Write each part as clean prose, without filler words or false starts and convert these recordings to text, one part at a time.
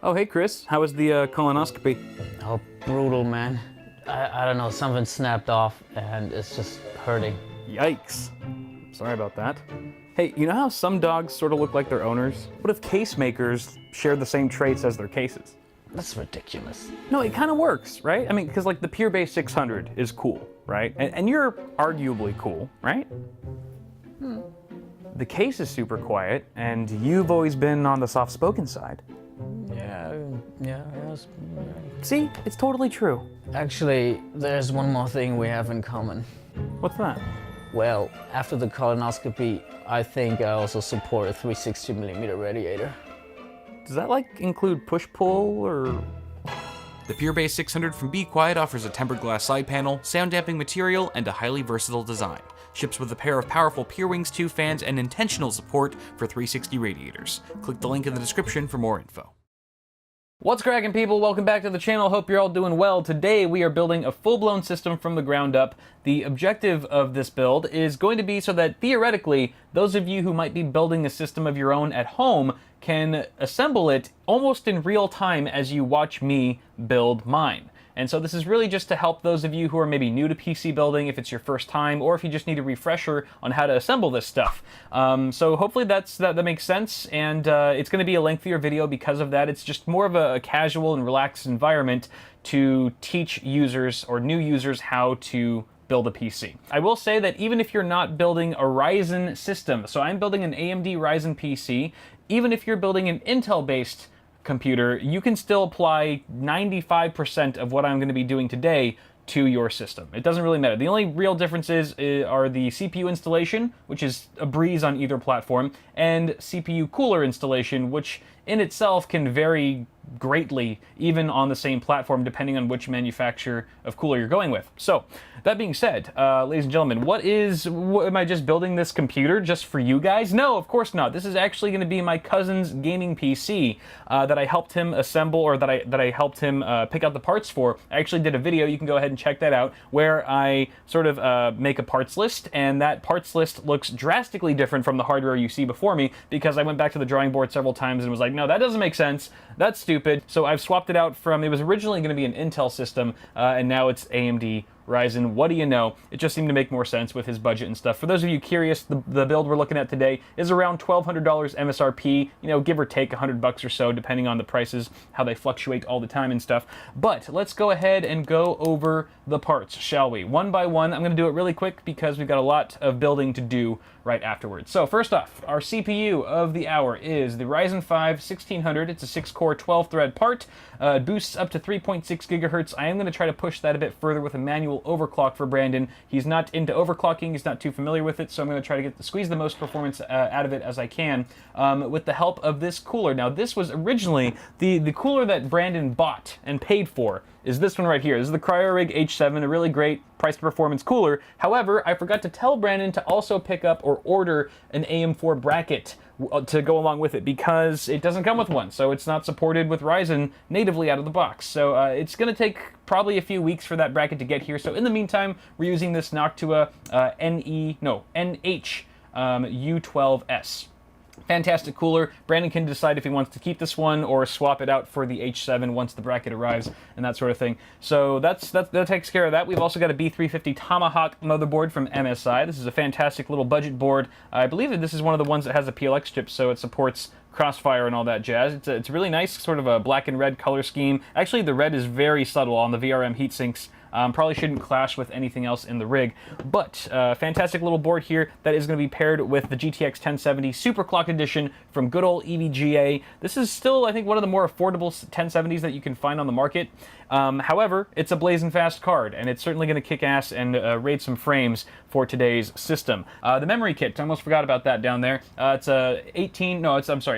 Oh, hey Chris, how was the colonoscopy? Oh, brutal, man. I don't know, something snapped off and it's just hurting. Yikes. Sorry about that. Hey, you know how some dogs sort of look like their owners? What if case makers shared the same traits as their cases? That's ridiculous. No, it kind of works, right? I mean, because like the Pure Base 600 is cool, right? And you're arguably cool, right? The case is super quiet, and you've always been on the soft-spoken side. Yeah. See, it's totally true. Actually, there's one more thing we have in common. What's that? Well, after the colonoscopy, I think I also support a 360mm radiator. Does that like include push-pull or? The Pure Base 600 from Be Quiet offers a tempered glass side panel, sound damping material, and a highly versatile design. Ships with a pair of powerful Pure Wings 2 fans and intentional support for 360 radiators. Click the link in the description for more info. What's cracking, people? Welcome back to the channel. Hope you're all doing well. Today we are building a full-blown system from the ground up. The objective of this build is going to be so that theoretically those of you who might be building a system of your own at home can assemble it almost in real time as you watch me build mine. And so this is really just to help those of you who are maybe new to PC building, if it's your first time, or if you just need a refresher on how to assemble this stuff. So hopefully that makes sense, and it's going to be a lengthier video because of that. It's just more of a casual and relaxed environment to teach users or new users how to build a PC. I will say that even if you're not building a Ryzen system, so I'm building an AMD Ryzen PC, even if you're building an Intel-based computer, you can still apply 95% of what I'm going to be doing today to your system. It doesn't really matter. The only real differences are the CPU installation, which is a breeze on either platform, and CPU cooler installation, which in itself can vary greatly even on the same platform depending on which manufacturer of cooler you're going with. So that being said, ladies and gentlemen, am I just building this computer just for you guys? No, of course not. This is actually going to be my cousin's gaming PC that I helped him assemble, or that I helped him pick out the parts for. I actually did a video, you can go ahead and check that out, where I sort of make a parts list, and that parts list looks drastically different from the hardware you see before me, because I went back to the drawing board several times and was like, no, that doesn't make sense. That's stupid. So I've swapped it out from, it was originally going to be an Intel system, and now it's AMD Ryzen. What do you know? It just seemed to make more sense with his budget and stuff. For those of you curious, the build we're looking at today is around $1,200 MSRP, you know, give or take $100 or so, depending on the prices, how they fluctuate all the time and stuff. But let's go ahead and go over the parts, shall we? One by one. I'm going to do it really quick because we've got a lot of building to do right afterwards. So first off, our CPU of the hour is the Ryzen 5 1600. It's a 6-core, 12-thread part. It boosts up to 3.6 gigahertz. I am going to try to push that a bit further with a manual overclock for Brandon. He's not into overclocking. He's not too familiar with it, so I'm going to try to squeeze the most performance out of it as I can with the help of this cooler. Now, this was originally the cooler that Brandon bought and paid for is this one right here. This is the CryoRig H7, a really great price to performance cooler. However, I forgot to tell Brandon to also pick up or order an AM4 bracket to go along with it, because it doesn't come with one, so it's not supported with Ryzen natively out of the box. So it's going to take probably a few weeks for that bracket to get here. So in the meantime, we're using this Noctua NH U12S. Fantastic cooler. Brandon can decide if he wants to keep this one or swap it out for the H7 once the bracket arrives and that sort of thing. So that takes care of that. We've also got a B350 Tomahawk motherboard from MSI. This is a fantastic little budget board. I believe that this is one of the ones that has a PLX chip, so it supports Crossfire and all that jazz. It's really nice, sort of a black and red color scheme. Actually, the red is very subtle on the VRM heatsinks. Probably shouldn't clash with anything else in the rig, but fantastic little board here that is going to be paired with the GTX 1070 Superclock Edition from good old EVGA. This is still, I think, one of the more affordable 1070s that you can find on the market. However, it's a blazing fast card, and it's certainly going to kick ass and raid some frames for today's system. The memory kit, I almost forgot about that down there. It's a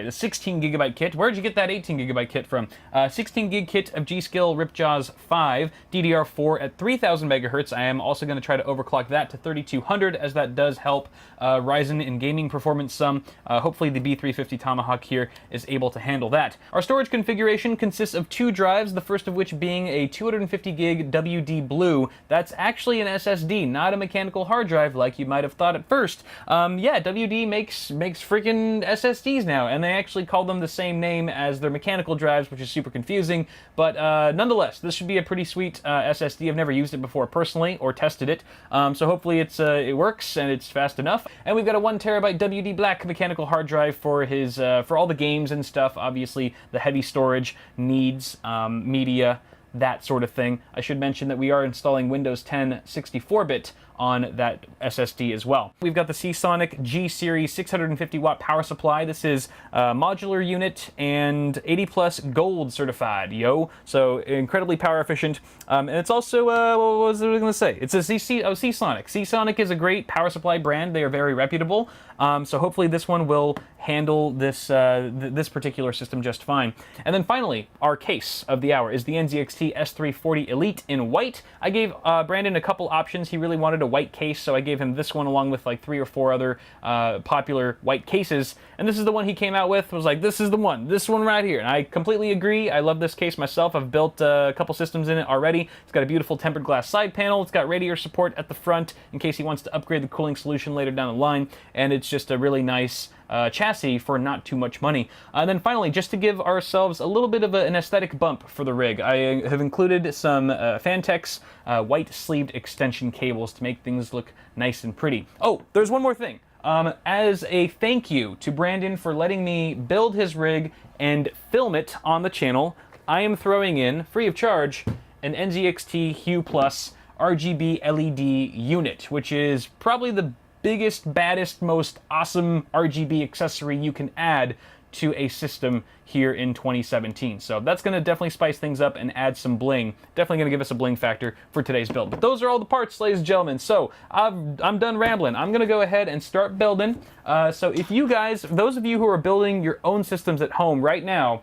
the 16 gigabyte kit. Where'd you get that 18 gigabyte kit from? 16 gig kit of G.Skill Ripjaws 5 DDR4 at 3000 megahertz. I am also going to try to overclock that to 3200, as that does help Ryzen in gaming performance some. Hopefully the B350 Tomahawk here is able to handle that. Our storage configuration consists of 2 drives, the first of which being a 250 gig WD Blue. That's actually an SSD, not a mechanical hard drive like you might have thought at first. Yeah, WD makes freaking SSDs now, and they actually call them the same name as their mechanical drives, which is super confusing, but nonetheless, this should be a pretty sweet SSD. I've never used it before personally, or tested it, so hopefully it works and it's fast enough. And we've got a 1 terabyte WD Black mechanical hard drive for his for all the games and stuff. Obviously, the heavy storage needs media, that sort of thing. I should mention that we are installing Windows 10 64-bit on that SSD as well. We've got the Seasonic G Series 650 watt power supply. This is a modular unit and 80 plus gold certified, yo. So incredibly power efficient. And it's also, what was I going to say? It's a Seasonic. Seasonic is a great power supply brand. They are very reputable. So hopefully this one will handle this this particular system just fine. And then finally, our case of the hour is the NZXT S340 Elite in white. I gave Brandon a couple options. He really wanted a white case, so I gave him this one along with like 3 or 4 other popular white cases. And this is the one he came out with. Was like, this is the one. This one right here. And I completely agree. I love this case myself. I've built a couple systems in it already. It's got a beautiful tempered glass side panel. It's got radiator support at the front in case he wants to upgrade the cooling solution later down the line. And it's just a really nice chassis for not too much money. And then finally, just to give ourselves a little bit of an aesthetic bump for the rig, I have included some Fantex white sleeved extension cables to make things look nice and pretty. Oh, there's one more thing. As a thank you to Brandon for letting me build his rig and film it on the channel, I am throwing in, free of charge, an NZXT Hue Plus RGB LED unit, which is probably the biggest, baddest, most awesome RGB accessory you can add to a system here in 2017. So that's going to definitely spice things up and add some bling. Definitely going to give us a bling factor for today's build. But those are all the parts, ladies and gentlemen. So I'm done rambling. I'm going to go ahead and start building. So if you guys, those of you who are building your own systems at home right now,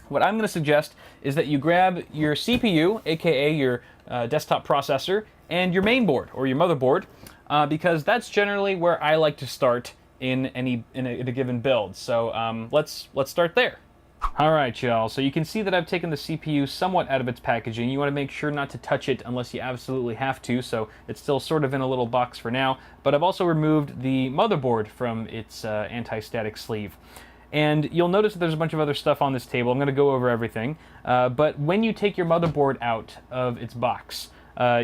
what I'm going to suggest is that you grab your CPU, aka your desktop processor, and your main board or your motherboard, because that's generally where I like to start in a given build. So let's start there. All right, y'all. So you can see that I've taken the CPU somewhat out of its packaging. You want to make sure not to touch it unless you absolutely have to. So it's still sort of in a little box for now. But I've also removed the motherboard from its anti-static sleeve. And you'll notice that there's a bunch of other stuff on this table. I'm going to go over everything. But when you take your motherboard out of its box,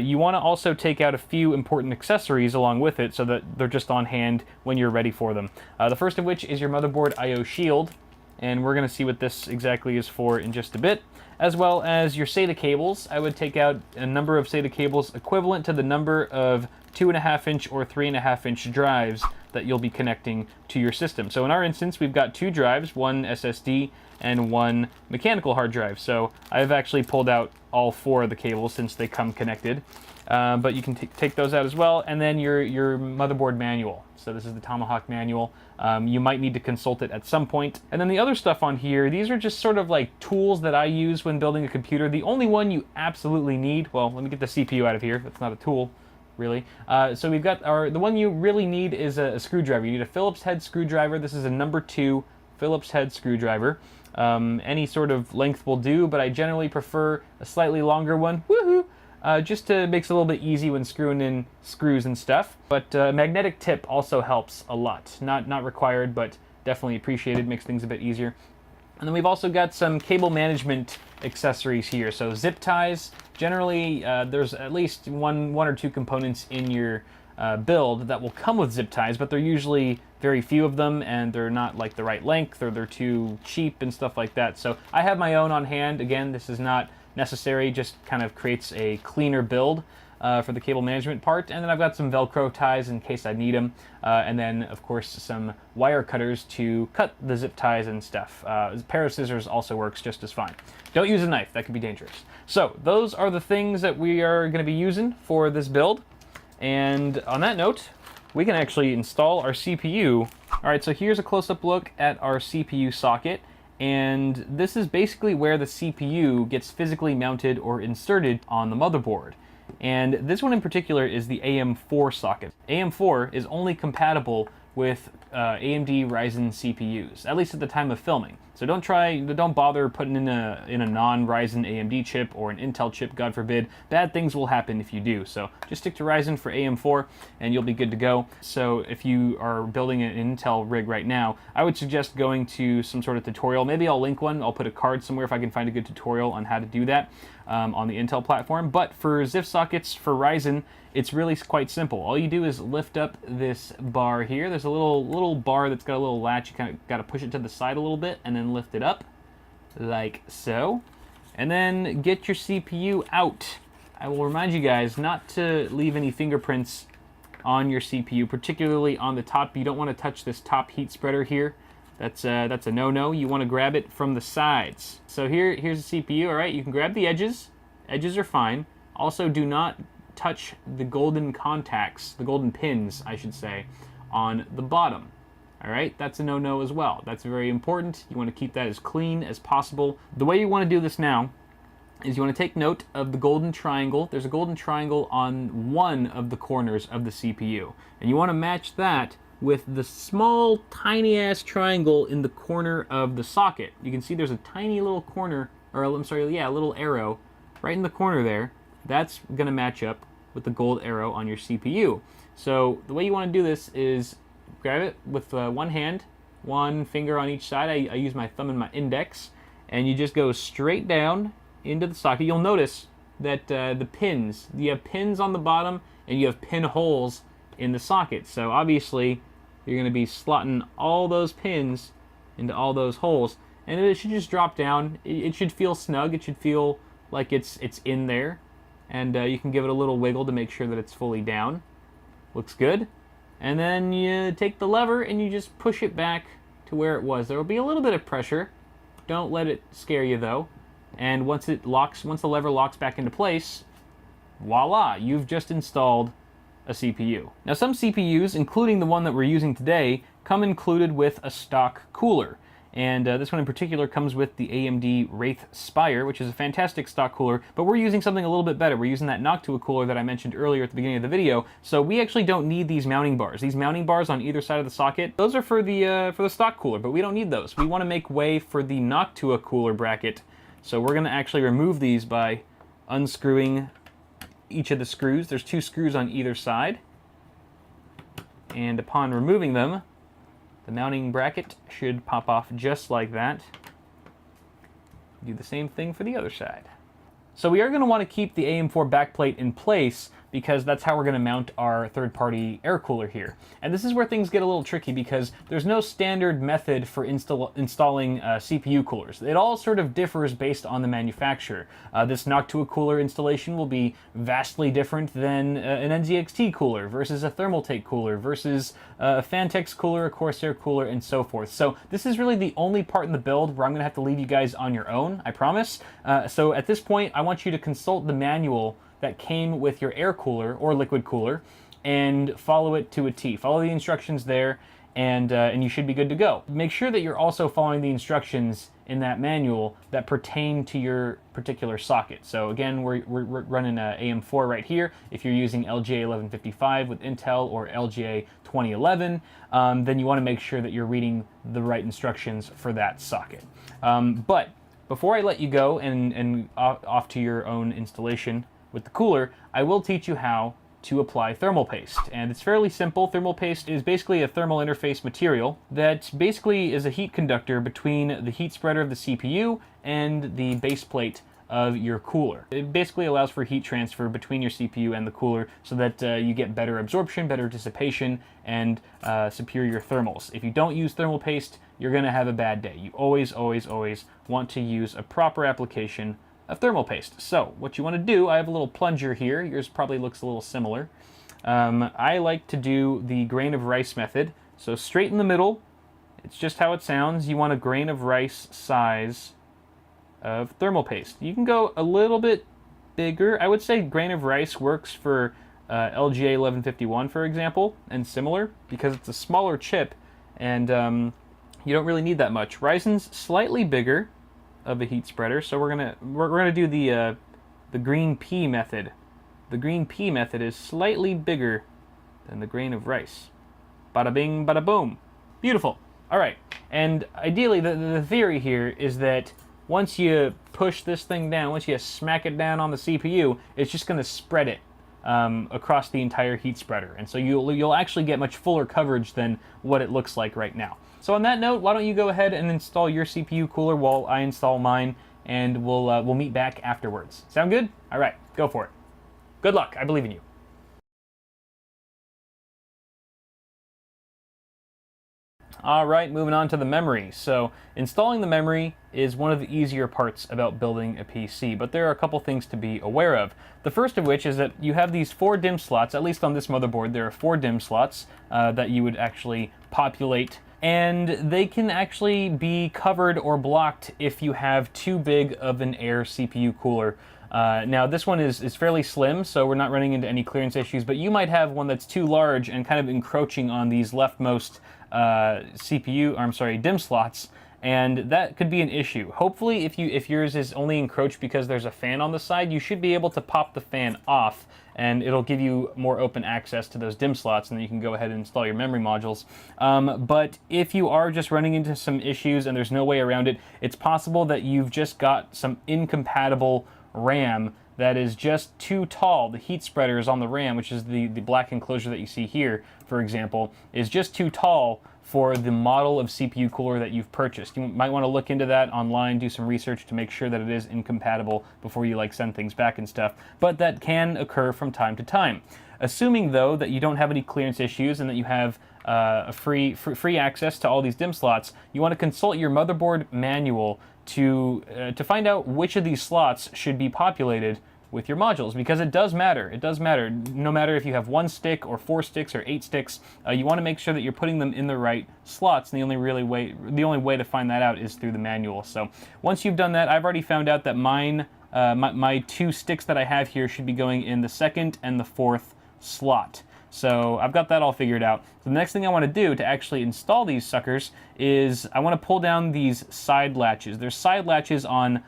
you want to also take out a few important accessories along with it so that they're just on hand when you're ready for them. The first of which is your motherboard I/O shield, and we're going to see what this exactly is for in just a bit, as well as your SATA cables. I would take out a number of SATA cables equivalent to the number of 2.5-inch or 3.5-inch drives that you'll be connecting to your system. So in our instance, we've got 2 drives, 1 SSD and 1 mechanical hard drive. So I've actually pulled out all 4 of the cables since they come connected. But you can take those out as well. And then your motherboard manual. So this is the Tomahawk manual. You might need to consult it at some point. And then the other stuff on here, these are just sort of like tools that I use when building a computer. The only one you absolutely need, well, let me get the CPU out of here. That's not a tool, really. So we've got the one you really need is a screwdriver. You need a Phillips head screwdriver. This is a number 2 Phillips head screwdriver. Any sort of length will do, but I generally prefer a slightly longer one. Woohoo! Just makes it a little bit easy when screwing in screws and stuff. But magnetic tip also helps a lot. Not required, but definitely appreciated. Makes things a bit easier. And then we've also got some cable management accessories here. So zip ties. Generally, there's at least one or 2 components in your build that will come with zip ties, but they're usually very few of them, and they're not like the right length, or they're too cheap and stuff like that. So I have my own on hand. Again, this is not necessary, just kind of creates a cleaner build for the cable management part. And then I've got some Velcro ties in case I need them. And then, of course, some wire cutters to cut the zip ties and stuff. A pair of scissors also works just as fine. Don't use a knife, that could be dangerous. So those are the things that we are going to be using for this build. And on that note, we can actually install our CPU. All right, so here's a close-up look at our CPU socket. And this is basically where the CPU gets physically mounted or inserted on the motherboard. And this one in particular is the AM4 socket. AM4 is only compatible with AMD Ryzen CPUs, at least at the time of filming. So don't bother putting in a non-Ryzen AMD chip or an Intel chip, God forbid. Bad things will happen if you do. So just stick to Ryzen for AM4 and you'll be good to go. So if you are building an Intel rig right now, I would suggest going to some sort of tutorial. Maybe I'll link one. I'll put a card somewhere if I can find a good tutorial on how to do that on the Intel platform. But for ZIF sockets for Ryzen, it's really quite simple. All you do is lift up this bar here. There's a little bar that's got a little latch. You kind of got to push it to the side a little bit and then lift it up like so. And then get your CPU out. I will remind you guys not to leave any fingerprints on your CPU, particularly on the top. You don't want to touch this top heat spreader here. That's a no-no. You want to grab it from the sides. So here's the CPU, all right? You can grab the edges. Edges are fine. Also, do not touch the golden contacts, the golden pins, I should say, on the bottom. All right, that's a no-no as well. That's very important. You want to keep that as clean as possible. The way you want to do this now is you want to take note of the golden triangle. There's a golden triangle on one of the corners of the CPU, and you want to match that with the small, tiny-ass triangle in the corner of the socket. You can see there's a tiny little corner, or I'm sorry, yeah, a little arrow right in the corner there. That's going to match up with the gold arrow on your CPU. So the way you want to do this is grab it with one hand, one finger on each side. I use my thumb and my index, and you just go straight down into the socket. You'll notice that the pins, you have pins on the bottom and you have pin holes in the socket. So obviously you're going to be slotting all those pins into all those holes, and it should just drop down. It should feel snug. It should feel like it's in there. And you can give it a little wiggle to make sure that it's fully down. Looks good. And then you take the lever and you just push it back to where it was. There will be a little bit of pressure. Don't let it scare you though. And once the lever locks back into place, voila, you've just installed a CPU. Now some CPUs, including the one that we're using today, come included with a stock cooler. And this one in particular comes with the AMD Wraith Spire, which is a fantastic stock cooler, but we're using something a little bit better. We're using that Noctua cooler that I mentioned earlier at the beginning of the video, so we actually don't need these mounting bars. These mounting bars on either side of the socket, those are for the stock cooler, but we don't need those. We want to make way for the Noctua cooler bracket, so we're going to actually remove these by unscrewing each of the screws. There's 2 screws on either side, and upon removing them, the mounting bracket should pop off just like that. Do the same thing for the other side. So we are going to want to keep the AM4 backplate in place because that's how we're going to mount our third-party air cooler here. And this is where things get a little tricky because there's no standard method for installing CPU coolers. It all sort of differs based on the manufacturer. This Noctua cooler installation will be vastly different than an NZXT cooler versus a Thermaltake cooler versus a Fantex cooler, a Corsair cooler, and so forth. So this is really the only part in the build where I'm going to have to leave you guys on your own, I promise. So at this point, I want you to consult the manual that came with your air cooler or liquid cooler and follow it to a T. Follow the instructions there and you should be good to go. Make sure that you're also following the instructions in that manual that pertain to your particular socket. So again, we're running a AM4 right here. If you're using LGA 1155 with Intel or LGA 2011, then you want to make sure that you're reading the right instructions for that socket. But before I let you go and off to your own installation with the cooler, I will teach you how to apply thermal paste. And it's fairly simple. Thermal paste is basically a thermal interface material that basically is a heat conductor between the heat spreader of the CPU and the base plate of your cooler. It basically allows for heat transfer between your CPU and the cooler so that you get better absorption, better dissipation, and superior thermals. If you don't use thermal paste, you're going to have a bad day. You always, always, always want to use a proper application of thermal paste. So what you want to do, I have a little plunger here. Yours probably looks a little similar. I like to do the grain of rice method. So straight in the middle, it's just how it sounds. You want a grain of rice size of thermal paste. You can go a little bit bigger. I would say grain of rice works for LGA 1151, for example, and similar, because it's a smaller chip and you don't really need that much. Ryzen's slightly bigger of a heat spreader, so we're gonna do the green pea method the green pea method is slightly bigger than the grain of rice. Bada bing, bada boom. Beautiful. All right, and ideally the theory here is that once you push this thing down, once you smack it down on the CPU, it's just going to spread it across the entire heat spreader. And so you'll actually get much fuller coverage than what it looks like right now. So on that note, why don't you go ahead and install your CPU cooler while I install mine, and we'll meet back afterwards. Sound good? All right, go for it. Good luck. I believe in you. All right, moving on to the memory. So installing the memory is one of the easier parts about building a PC, but there are a couple things to be aware of. The first of which is that you have these 4 DIMM slots. At least on this motherboard, there are 4 DIMM slots that you would actually populate, and they can actually be covered or blocked if you have too big of an air CPU cooler. Now this one is fairly slim, so we're not running into any clearance issues, but you might have one that's too large and kind of encroaching on these leftmost DIMM slots, and that could be an issue. Hopefully, if yours is only encroached because there's a fan on the side, you should be able to pop the fan off, and it'll give you more open access to those DIMM slots, and then you can go ahead and install your memory modules. But if you are just running into some issues and there's no way around it, it's possible that you've just got some incompatible RAM that is just too tall. The heat spreaders on the RAM, which is the black enclosure that you see here, for example, is just too tall for the model of CPU cooler that you've purchased. You might want to look into that online, do some research to make sure that it is incompatible before you send things back and stuff, but that can occur from time to time. Assuming though that you don't have any clearance issues and that you have a free access to all these DIMM slots, you want to consult your motherboard manual to find out which of these slots should be populated with your modules, because it does matter. It does matter. No matter if you have 1 stick or 4 sticks or 8 sticks, you want to make sure that you're putting them in the right slots. And the only way to find that out is through the manual. So once you've done that, I've already found out that my 2 sticks that I have here should be going in the 2nd and the 4th slot. So I've got that all figured out. So the next thing I want to do to actually install these suckers is I want to pull down these side latches. There's side latches on,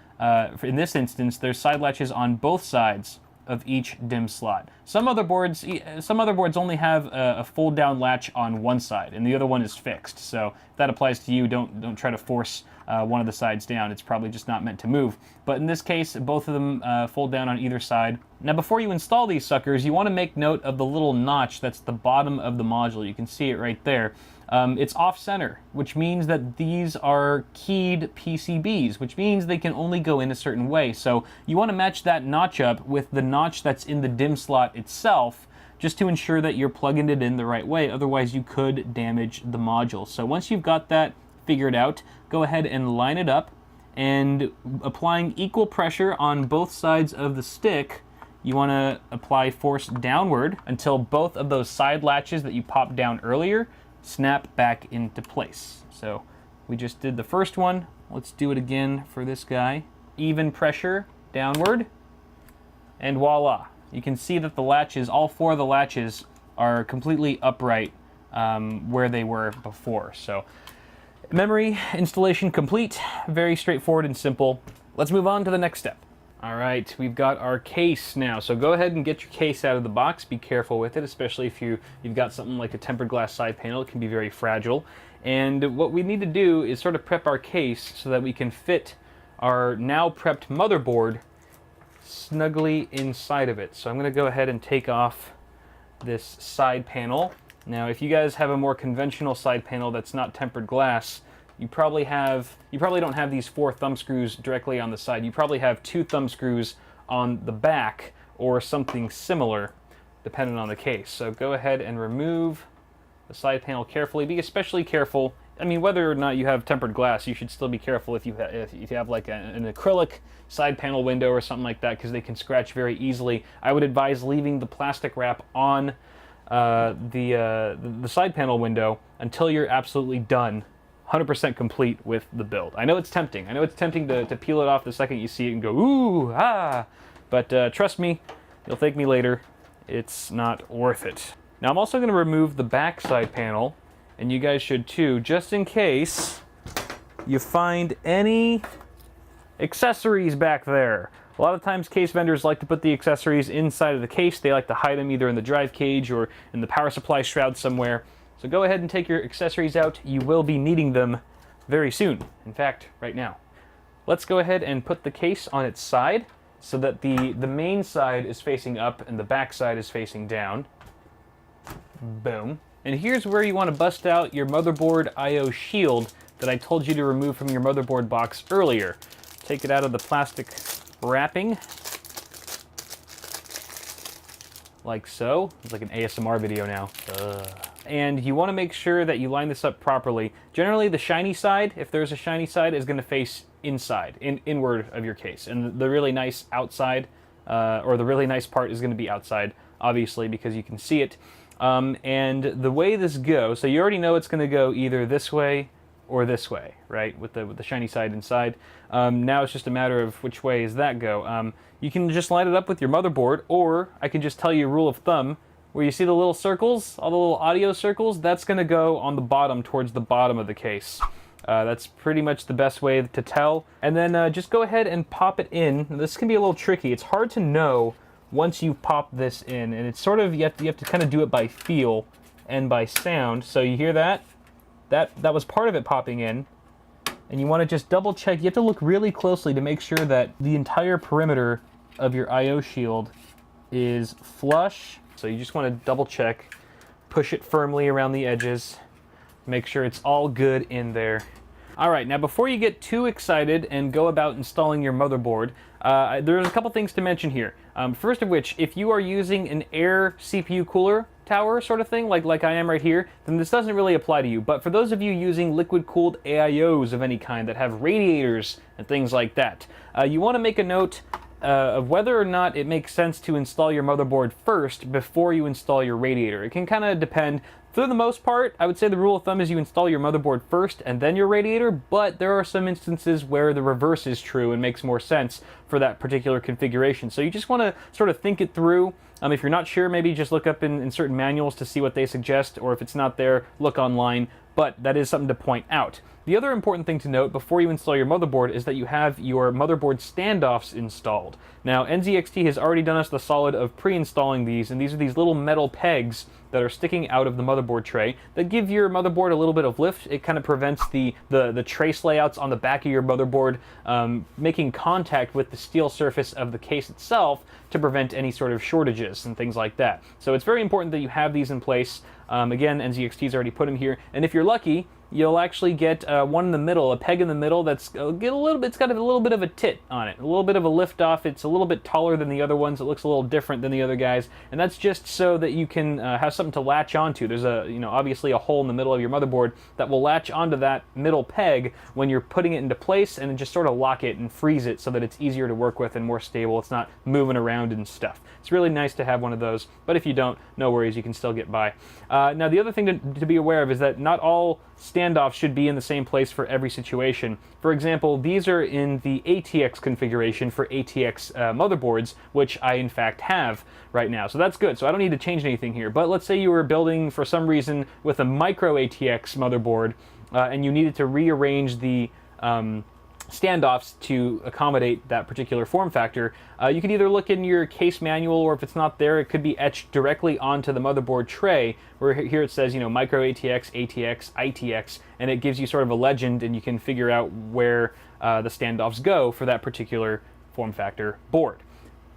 in this instance, there's side latches on both sides of each DIMM slot. Some motherboards only have a fold down latch on one side and the other one is fixed. So if that applies to you, don't try to force one of the sides down. It's probably just not meant to move. But in this case, both of them fold down on either side. Now before you install these suckers, you want to make note of the little notch that's the bottom of the module. You can see it right there. It's off-center, which means that these are keyed PCBs, which means they can only go in a certain way. So you want to match that notch up with the notch that's in the DIMM slot itself, just to ensure that you're plugging it in the right way. Otherwise, you could damage the module. So once you've got that figured out, go ahead and line it up, and applying equal pressure on both sides of the stick, you want to apply force downward until both of those side latches that you popped down earlier snap back into place. So we just did the first one. Let's do it again for this guy. Even pressure downward, and voila. You can see that the latches, all 4 of the latches, are completely upright where they were before. So memory installation complete. Very straightforward and simple. Let's move on to the next step. All right, we've got our case now. So go ahead and get your case out of the box. Be careful with it, especially if you've got something like a tempered glass side panel. It can be very fragile. And what we need to do is sort of prep our case so that we can fit our now prepped motherboard snugly inside of it. So I'm going to go ahead and take off this side panel. Now, if you guys have a more conventional side panel that's not tempered glass, you probably don't have these 4 thumb screws directly on the side. You probably have 2 thumb screws on the back or something similar, depending on the case. So go ahead and remove the side panel carefully. Be especially careful. I mean, whether or not you have tempered glass, you should still be careful if you have like an acrylic side panel window or something like that, because they can scratch very easily. I would advise leaving the plastic wrap on the side panel window until you're absolutely done, 100% complete with the build. I know it's tempting. I know it's tempting to peel it off the second you see it and go, ooh, ah, but trust me, you'll thank me later. It's not worth it. Now I'm also going to remove the back side panel, and you guys should too, just in case you find any accessories back there. A lot of times case vendors like to put the accessories inside of the case. They like to hide them either in the drive cage or in the power supply shroud somewhere. So go ahead and take your accessories out. You will be needing them very soon. In fact, right now. Let's go ahead and put the case on its side so that the main side is facing up and the back side is facing down. Boom. And here's where you want to bust out your motherboard I/O shield that I told you to remove from your motherboard box earlier. Take it out of the plastic wrapping, like so. It's like an ASMR video now. And you want to make sure that you line this up properly. Generally, the shiny side, if there's a shiny side, is going to face inside, inward of your case. And the really nice outside, or the really nice part is going to be outside, obviously, because you can see it. And the way this goes, so you already know it's going to go either this way or this way, right? With the shiny side inside. Now it's just a matter of which way does that go. You can just line it up with your motherboard, or I can just tell you a rule of thumb, where you see the little circles, all the little audio circles, that's going to go on the bottom, towards the bottom of the case. That's pretty much the best way to tell. And then just go ahead and pop it in. This can be a little tricky. It's hard to know once you pop this in, and it's sort of, you have to kind of do it by feel and by sound. So you hear that? That was part of it popping in. And you want to just double check. You have to look really closely to make sure that the entire perimeter of your I/O shield is flush. So you just want to double check, push it firmly around the edges, make sure it's all good in there. All right, now before you get too excited and go about installing your motherboard, there's a couple things to mention here. First of which, if you are using an air CPU cooler tower sort of thing, like I am right here, then this doesn't really apply to you. But for those of you using liquid-cooled AIOs of any kind that have radiators and things like that, you want to make a note of whether or not it makes sense to install your motherboard first before you install your radiator. It can kind of depend. For the most part, I would say the rule of thumb is you install your motherboard first and then your radiator, but there are some instances where the reverse is true and makes more sense for that particular configuration. So you just want to sort of think it through. If you're not sure, maybe just look up in certain manuals to see what they suggest, or if it's not there, look online, but that is something to point out. The other important thing to note before you install your motherboard is that you have your motherboard standoffs installed. Now, NZXT has already done us the solid of pre-installing these, and these are these little metal pegs that are sticking out of the motherboard tray that give your motherboard a little bit of lift. It kind of prevents the trace layouts on the back of your motherboard making contact with the steel surface of the case itself to prevent any sort of shortages and things like that. So it's very important that you have these in place. Again, NZXT's already put them here, and if you're lucky, you'll actually get one in the middle, a peg in the middle that's it's got a little bit of a tit on it, a little bit of a lift off. It's a little bit taller than the other ones. It looks a little different than the other guys, and that's just so that you can have something to latch onto. There's obviously a hole in the middle of your motherboard that will latch onto that middle peg when you're putting it into place, and then just sort of lock it and freeze it so that it's easier to work with and more stable. It's not moving around and stuff. It's really nice to have one of those, but if you don't, no worries, you can still get by. Now, the other thing to be aware of is that not all standoffs should be in the same place for every situation. For example, these are in the ATX configuration for ATX motherboards, which I in fact have right now. So that's good. So I don't need to change anything here. But let's say you were building for some reason with a micro ATX motherboard and you needed to rearrange the standoffs to accommodate that particular form factor. You can either look in your case manual, or if it's not there, it could be etched directly onto the motherboard tray, where here it says, micro ATX, ATX, ITX, and it gives you sort of a legend, and you can figure out where the standoffs go for that particular form factor board.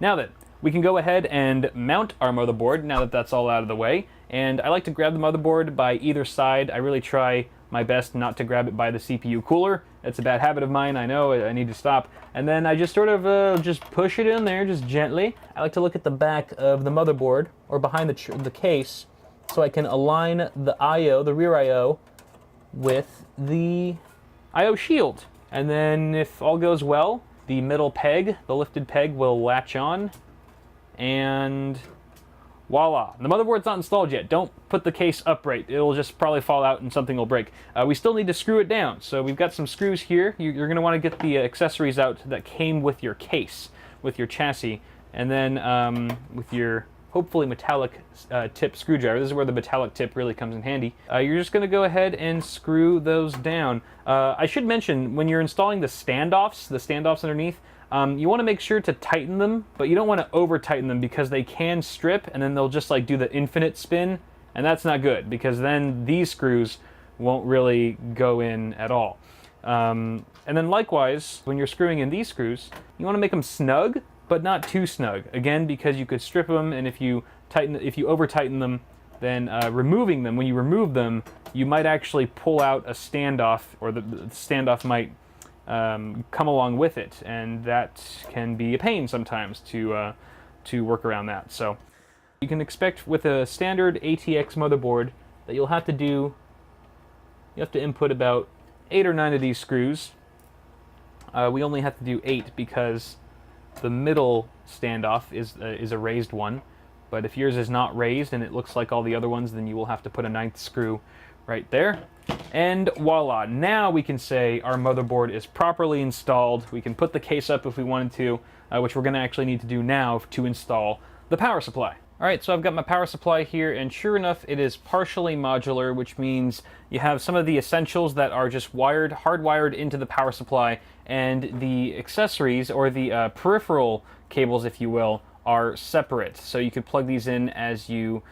Now then, we can go ahead and mount our motherboard now that that's all out of the way, and I like to grab the motherboard by either side. I really try my best not to grab it by the CPU cooler. It's a bad habit of mine, I know, I need to stop. And then I just sort of just push it in there, just gently. I like to look at the back of the motherboard, or behind the case, so I can align the I/O, the rear I/O, with the I/O shield. And then if all goes well, the middle peg, the lifted peg, will latch on, and voila. The motherboard's not installed yet. Don't put the case upright. It'll just probably fall out and something will break. We still need to screw it down. So we've got some screws here. You're going to want to get the accessories out that came with your case, with your chassis. And then with your hopefully metallic tip screwdriver. This is where the metallic tip really comes in handy. You're just going to go ahead and screw those down. I should mention, when you're installing the standoffs underneath, you want to make sure to tighten them, but you don't want to over tighten them because they can strip and then they'll just like do the infinite spin, and that's not good because then these screws won't really go in at all. And then likewise, when you're screwing in these screws, you want to make them snug, but not too snug. Again, because you could strip them, and if you over tighten them, then removing them, when you remove them, you might actually pull out a standoff, or the standoff might come along with it, and that can be a pain sometimes to work around that. So you can expect with a standard ATX motherboard that you have to input about 8 or 9 of these screws. We only have to do 8 because the middle standoff is a raised one, but if yours is not raised and it looks like all the other ones, then you will have to put a 9th screw right there. And voila, now we can say our motherboard is properly installed. We can put the case up if we wanted to, which we're going to actually need to do now to install the power supply. Alright, so I've got my power supply here, and sure enough, it is partially modular, which means you have some of the essentials that are just hardwired into the power supply, and the accessories, or the peripheral cables, if you will, are separate. So you could plug these in as you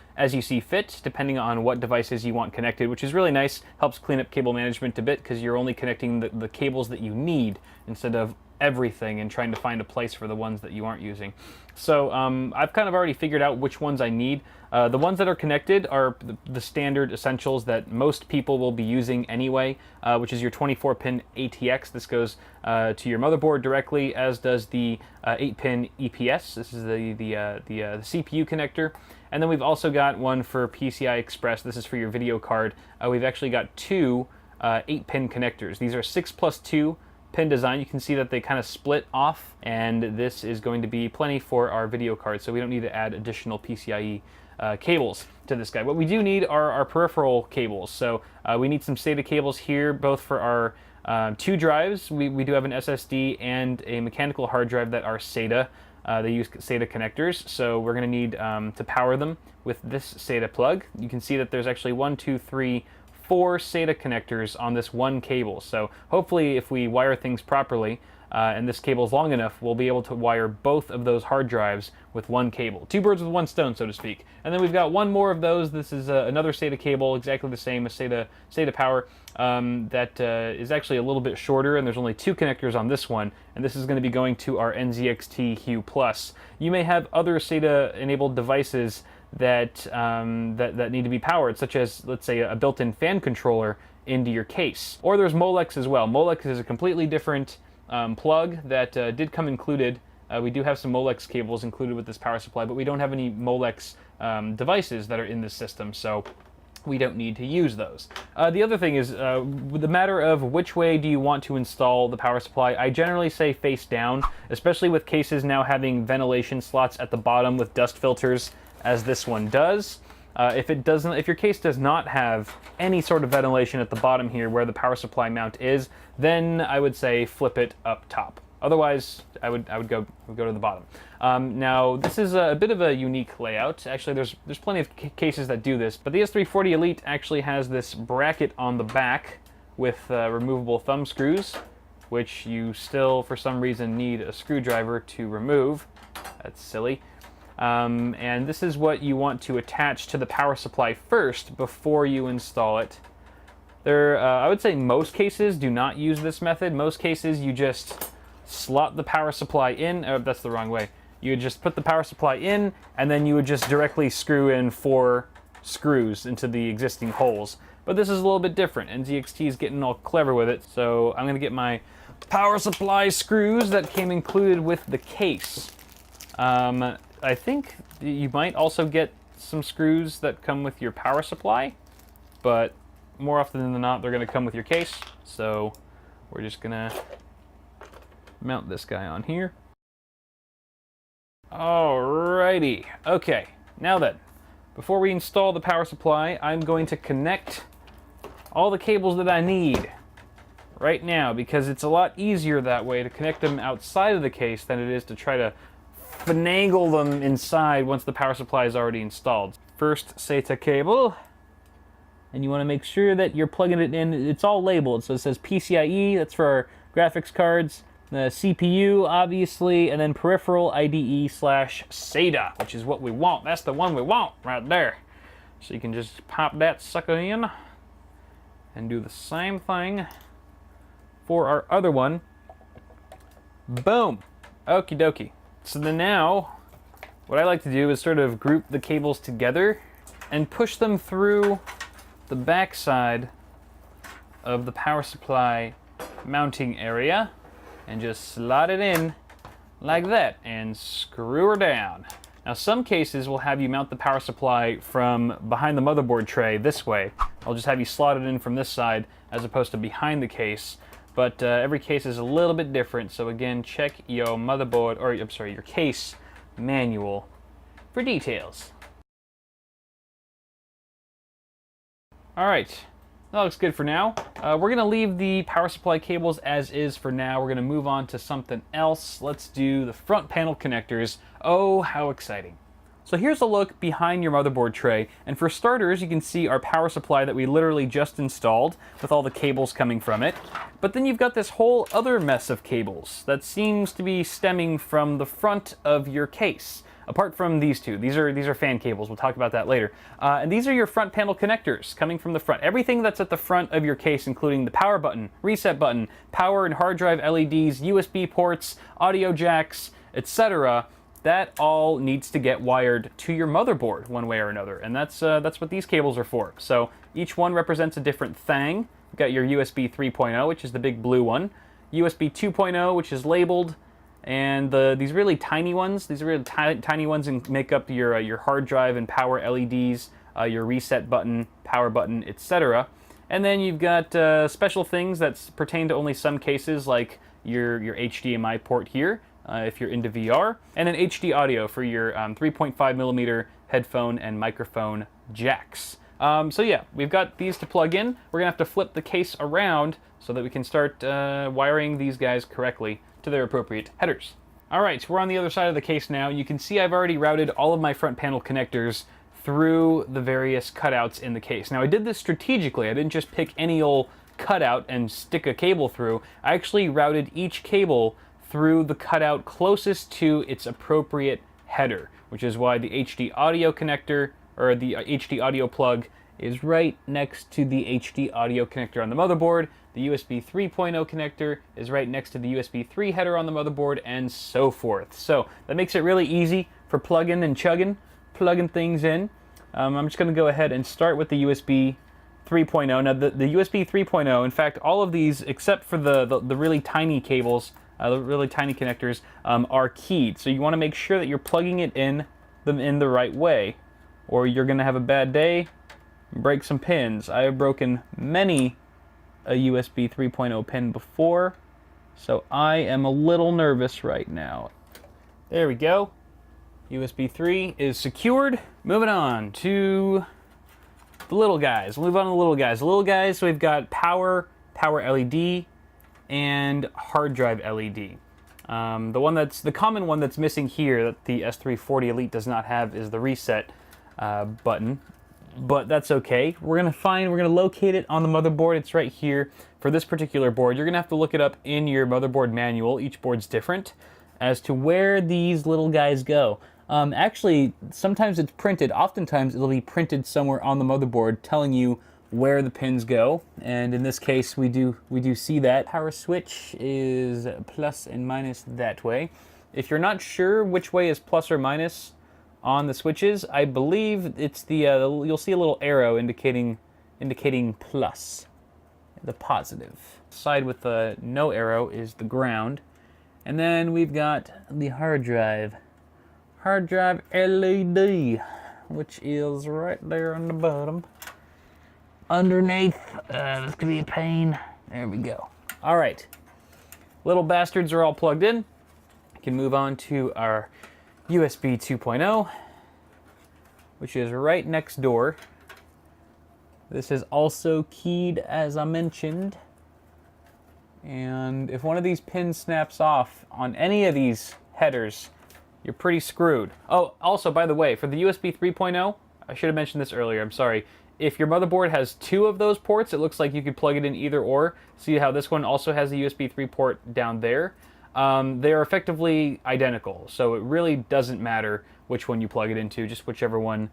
see fit, depending on what devices you want connected, which is really nice. Helps clean up cable management a bit, because you're only connecting the cables that you need, instead of everything and trying to find a place for the ones that you aren't using. So I've kind of already figured out which ones I need. The ones that are connected are the standard essentials that most people will be using anyway, which is your 24-pin ATX. This goes to your motherboard directly, as does the 8-pin EPS. This is the CPU connector. And then we've also got one for PCI Express. This is for your video card. We've actually got 2 8-pin connectors. These are 6+2 pin design. You can see that they kind of split off, and this is going to be plenty for our video card, so we don't need to add additional PCIe cables to this guy. What we do need are our peripheral cables. So we need some SATA cables here, both for our 2 drives. We do have an SSD and a mechanical hard drive that are SATA. They use SATA connectors, so we're going to need to power them with this SATA plug. You can see that there's actually 1, 2, 3, 4 SATA connectors on this one cable. So hopefully if we wire things properly, and this cable is long enough, we'll be able to wire both of those hard drives with one cable. 2 birds with 1 stone, so to speak. And then we've got 1 more of those. This is another SATA cable, exactly the same as SATA power, that is actually a little bit shorter, and there's only 2 connectors on this one, and this is going to be going to our NZXT Hue Plus. You may have other SATA-enabled devices that need to be powered, such as, let's say, a built-in fan controller into your case. Or there's Molex as well. Molex is a completely different plug that did come included. We do have some Molex cables included with this power supply, but we don't have any Molex devices that are in this system, so we don't need to use those. The other thing is, with the matter of which way do you want to install the power supply, I generally say face down, especially with cases now having ventilation slots at the bottom with dust filters, as this one does. If your case does not have any sort of ventilation at the bottom here where the power supply mount is, then I would say flip it up top. Otherwise, I would go to the bottom. Now, this is a bit of a unique layout. Actually, there's plenty of cases that do this, but the S340 Elite actually has this bracket on the back with removable thumb screws, which you still, for some reason, need a screwdriver to remove. That's silly. And this is what you want to attach to the power supply first before you install it. I would say most cases do not use this method. Most cases you just slot the power supply in. Oh, that's the wrong way. You would just put the power supply in, and then you would just directly screw in 4 screws into the existing holes. But this is a little bit different. NZXT is getting all clever with it, so I'm going to get my power supply screws that came included with the case. I think you might also get some screws that come with your power supply, but more often than not, they're going to come with your case. So we're just going to mount this guy on here. Alrighty. Okay, now then, before we install the power supply, I'm going to connect all the cables that I need right now, because it's a lot easier that way to connect them outside of the case than it is to try to finagle them inside once the power supply is already installed. First SATA cable, and you want to make sure that you're plugging it in. It's all labeled, so it says PCIe, that's for our graphics cards, the CPU, obviously, and then peripheral IDE/SATA, which is what we want. That's the one we want right there. So you can just pop that sucker in and do the same thing for our other one. Boom. Okie dokie. So then now, what I like to do is sort of group the cables together and push them through the backside of the power supply mounting area and just slide it in like that and screw her down. Now some cases will have you mount the power supply from behind the motherboard tray this way. I'll just have you slot it in from this side as opposed to behind the case. But every case is a little bit different, so again, check your motherboard, or I'm sorry, your case manual for details. All right, that looks good for now. We're gonna leave the power supply cables as is for now. We're gonna move on to something else. Let's do the front panel connectors. Oh, how exciting. So here's a look behind your motherboard tray, and for starters you can see our power supply that we literally just installed with all the cables coming from it. But then you've got this whole other mess of cables that seems to be stemming from the front of your case. Apart from these two, these are fan cables, we'll talk about that later. And these are your front panel connectors coming from the front. Everything that's at the front of your case, including the power button, reset button, power and hard drive LEDs, USB ports, audio jacks, etc., that all needs to get wired to your motherboard one way or another, and that's what these cables are for. So each one represents a different thing. You've got your USB 3.0, which is the big blue one, USB 2.0, which is labeled, and these really tiny ones, these are really tiny ones and make up your hard drive and power LEDs, your reset button, power button, etc. And then you've got special things that pertain to only some cases, like your HDMI port here, if you're into VR, and an HD audio for your 3.5 millimeter headphone and microphone jacks. So yeah, we've got these to plug in. We're gonna have to flip the case around so that we can start wiring these guys correctly to their appropriate headers. All right, so we're on the other side of the case now. You can see I've already routed all of my front panel connectors through the various cutouts in the case. Now I did this strategically. I didn't just pick any old cutout and stick a cable through. I actually routed each cable through the cutout closest to its appropriate header, which is why the HD audio connector, or the HD audio plug, is right next to the HD audio connector on the motherboard. The USB 3.0 connector is right next to the USB 3 header on the motherboard, and so forth. So that makes it really easy for plugging and plugging things in. I'm just gonna go ahead and start with the USB 3.0. Now the USB 3.0, in fact, all of these, except for the really tiny cables, the really tiny connectors, are keyed. So you want to make sure that you're plugging it in the right way, or you're going to have a bad day and break some pins. I have broken many a USB 3.0 pin before, so I am a little nervous right now. There we go. USB 3 is secured. Moving on to the little guys. We'll move on to the little guys. The little guys, so we've got power LED, and hard drive LED. The common one that's missing here that the S340 Elite does not have is the reset button, but that's okay. We're gonna locate it on the motherboard. It's right here. For this particular board, you're gonna have to look it up in your motherboard manual. Each board's different as to where these little guys go. Actually, sometimes it's printed. Oftentimes it'll be printed somewhere on the motherboard telling you where the pins go, and in this case we do see that. Power switch is plus and minus that way. If you're not sure which way is plus or minus on the switches, I believe it's you'll see a little arrow indicating plus, the positive. Side with the no arrow is the ground, and then we've got the hard drive LED, which is right there on the bottom. Underneath, this could be a pain. There we go. All right, little bastards are all plugged in. We can move on to our USB 2.0, which is right next door. This is also keyed, as I mentioned. And if one of these pins snaps off on any of these headers, you're pretty screwed. Oh, also, by the way, for the USB 3.0, I should have mentioned this earlier, I'm sorry. If your motherboard has 2 of those ports, it looks like you could plug it in either or. See how this one also has a USB 3 port down there? They are effectively identical, so it really doesn't matter which one you plug it into, just whichever one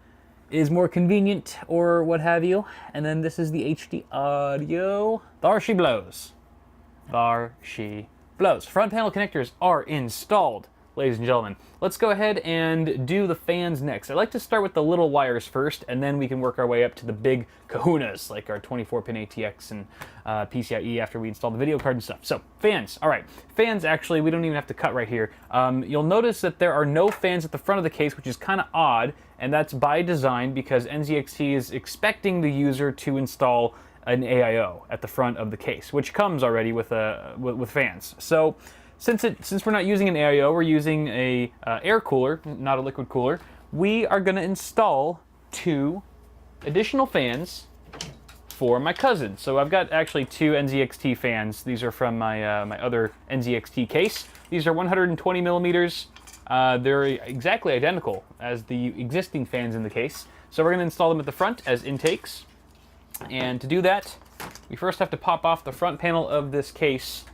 is more convenient or what have you. And then this is the HD audio. There she blows. There she blows. Front panel connectors are installed, ladies and gentlemen. Let's go ahead and do the fans next. I like to start with the little wires first, and then we can work our way up to the big kahunas, like our 24-pin ATX and PCIe after we install the video card and stuff. So, fans. All right. Fans, actually, we don't even have to cut right here. You'll notice that there are no fans at the front of the case, which is kind of odd, and that's by design because NZXT is expecting the user to install an AIO at the front of the case, which comes already with fans. So, since we're not using an AIO, we're using a air cooler, not a liquid cooler. We are going to install 2 additional fans for my cousin. So I've got actually 2 NZXT fans. These are from my my other NZXT case. These are 120 millimeters. They're exactly identical as the existing fans in the case. So we're going to install them at the front as intakes. And to do that, we first have to pop off the front panel of this case.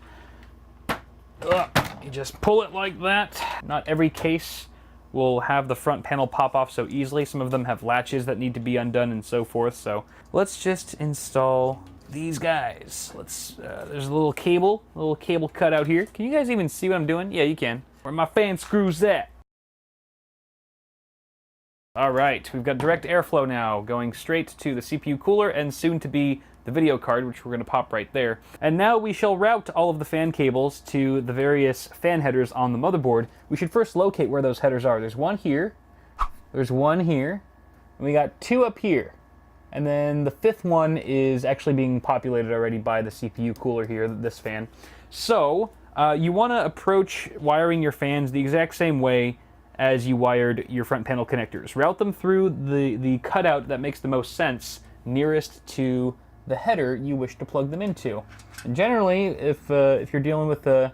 You just pull it like that. Not every case will have the front panel pop off so easily. Some of them have latches that need to be undone and so forth. So let's just install these guys. There's a little cable cut out here. Can you guys even see what I'm doing? Yeah, you can. Where my fan screws at. All right, we've got direct airflow now going straight to the CPU cooler and soon to be the video card, which we're going to pop right there. And now we shall route all of the fan cables to the various fan headers on the motherboard. We should first locate where those headers are. There's one here, there's one here, and we got 2 up here. And then the 5th one is actually being populated already by the CPU cooler here, this fan. So you want to approach wiring your fans the exact same way as you wired your front panel connectors. Route them through the cutout that makes the most sense nearest to the header you wish to plug them into. And generally, if you're dealing with a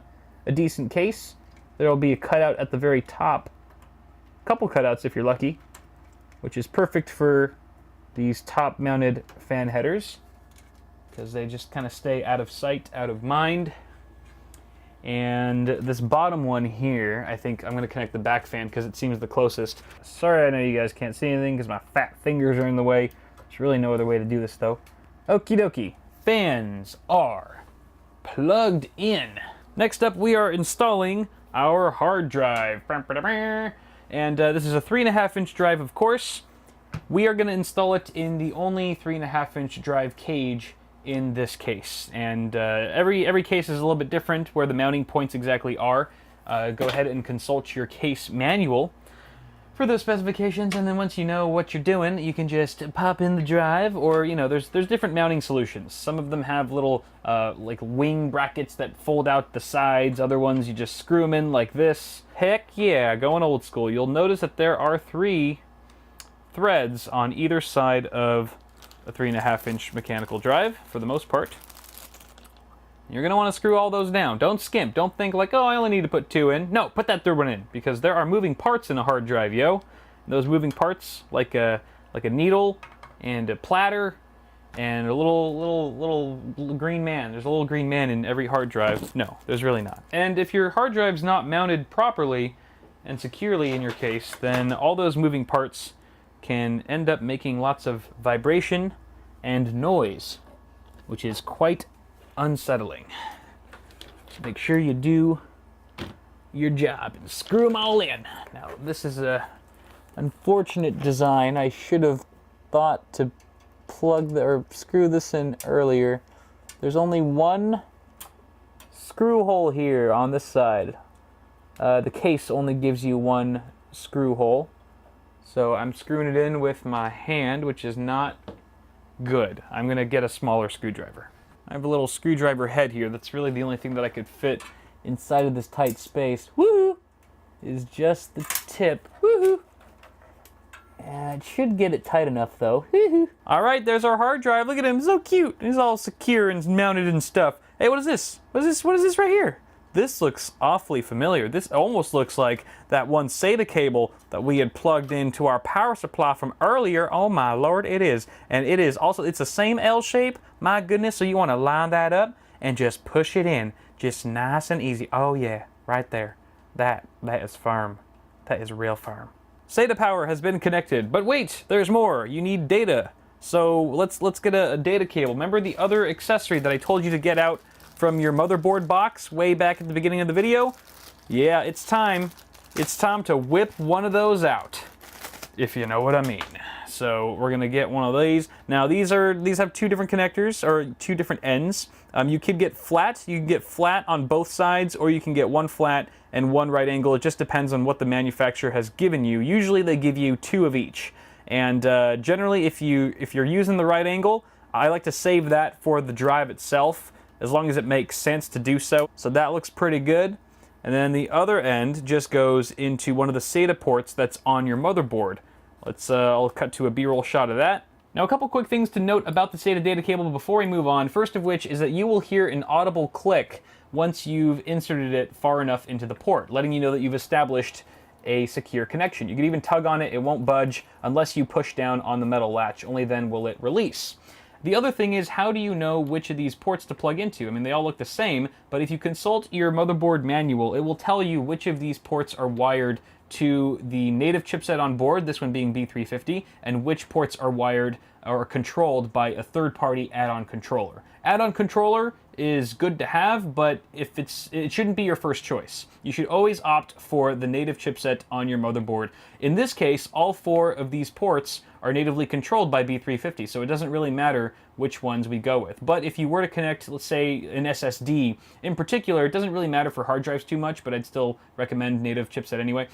decent case, there will be a cutout at the very top. A couple cutouts if you're lucky, which is perfect for these top-mounted fan headers because they just kind of stay out of sight, out of mind. And this bottom one here, I think I'm going to connect the back fan because it seems the closest. Sorry, I know you guys can't see anything because my fat fingers are in the way. There's really no other way to do this though. Okie dokie. Fans are plugged in. Next up, we are installing our hard drive. And this is a 3.5-inch drive, of course. We are going to install it in the only 3.5-inch drive cage in this case. And every case is a little bit different where the mounting points exactly are. Go ahead and consult your case manual for those specifications, and then once you know what you're doing, you can just pop in the drive, or there's different mounting solutions. Some of them have little like wing brackets that fold out the sides. Other ones you just screw them in like this. Heck yeah, going old school. You'll notice that there are 3 threads on either side of a 3.5-inch mechanical drive for the most part. You're going to want to screw all those down. Don't skimp. Don't think like, oh, I only need to put 2 in. No, put that 3rd one in, because there are moving parts in a hard drive, yo. And those moving parts, like a needle and a platter and a little green man. There's a little green man in every hard drive. No, there's really not. And if your hard drive's not mounted properly and securely in your case, then all those moving parts can end up making lots of vibration and noise, which is quite unsettling. So make sure you do your job and screw them all in. Now, this is a unfortunate design. I should have thought to plug or screw this in earlier. There's only one screw hole here on this side. The case only gives you one screw hole. So I'm screwing it in with my hand, which is not good. I'm going to get a smaller screwdriver. I have a little screwdriver head here. That's really the only thing that I could fit inside of this tight space. Woohoo! Is just the tip. Woohoo! It should get it tight enough though. All right, there's our hard drive. Look at him, so cute. He's all secure and mounted and stuff. Hey, what is this? What is this right here? This looks awfully familiar. This almost looks like that one SATA cable that we had plugged into our power supply from earlier. Oh my lord, it is. And it is also, it's the same L shape. My goodness, so you want to line that up and just push it in. Just nice and easy. Oh yeah, right there. That is firm. That is real firm. SATA power has been connected, but wait, there's more. You need data. So let's get a data cable. Remember the other accessory that I told you to get out from your motherboard box way back at the beginning of the video? Yeah, it's time. It's time to whip one of those out, if you know what I mean. So we're gonna get one of these. Now these have two different connectors, or two different ends. You could get flat. You can get flat on both sides, or you can get one flat and one right angle. It just depends on what the manufacturer has given you. Usually they give you two of each. And generally, if you're using the right angle, I like to save that for the drive itself, as long as it makes sense to do so. So that looks pretty good. And then the other end just goes into one of the SATA ports that's on your motherboard. I'll cut to a B-roll shot of that. Now, a couple quick things to note about the SATA data cable before we move on. First of which is that you will hear an audible click once you've inserted it far enough into the port, letting you know that you've established a secure connection. You can even tug on it, it won't budge unless you push down on the metal latch. Only then will it release. The other thing is, how do you know which of these ports to plug into? I mean, they all look the same, but if you consult your motherboard manual, it will tell you which of these ports are wired to the native chipset on board, this one being B350, and which ports are wired or controlled by a third-party add-on controller. Add-on controller is good to have, but it shouldn't be your first choice. You should always opt for the native chipset on your motherboard. In this case, all four of these ports are natively controlled by B350, so it doesn't really matter which ones we go with. But if you were to connect, let's say, an SSD, in particular, it doesn't really matter for hard drives too much, but I'd still recommend native chipset anyway.